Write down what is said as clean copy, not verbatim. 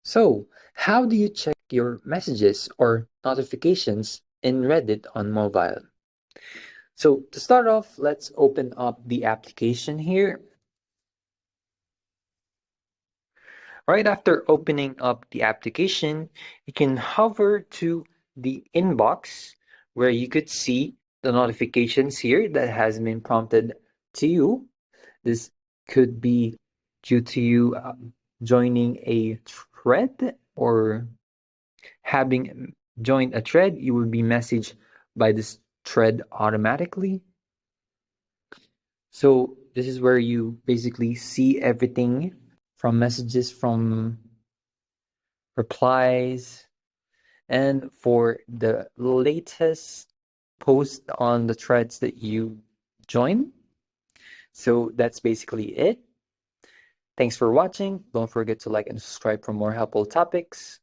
So, how do you check your messages or notifications in Reddit on mobile? So, to start off, let's open up the application here. Right after opening up the application, you can hover to the inbox where you could see the notifications here that has been prompted to you. This could be due to you joining a thread or having joined a thread, you will be messaged by this thread automatically. So this is where you basically see everything from messages, from replies, and for the latest post on the threads that you join. So that's basically it. Thanks for watching. Don't forget to like and subscribe for more helpful topics.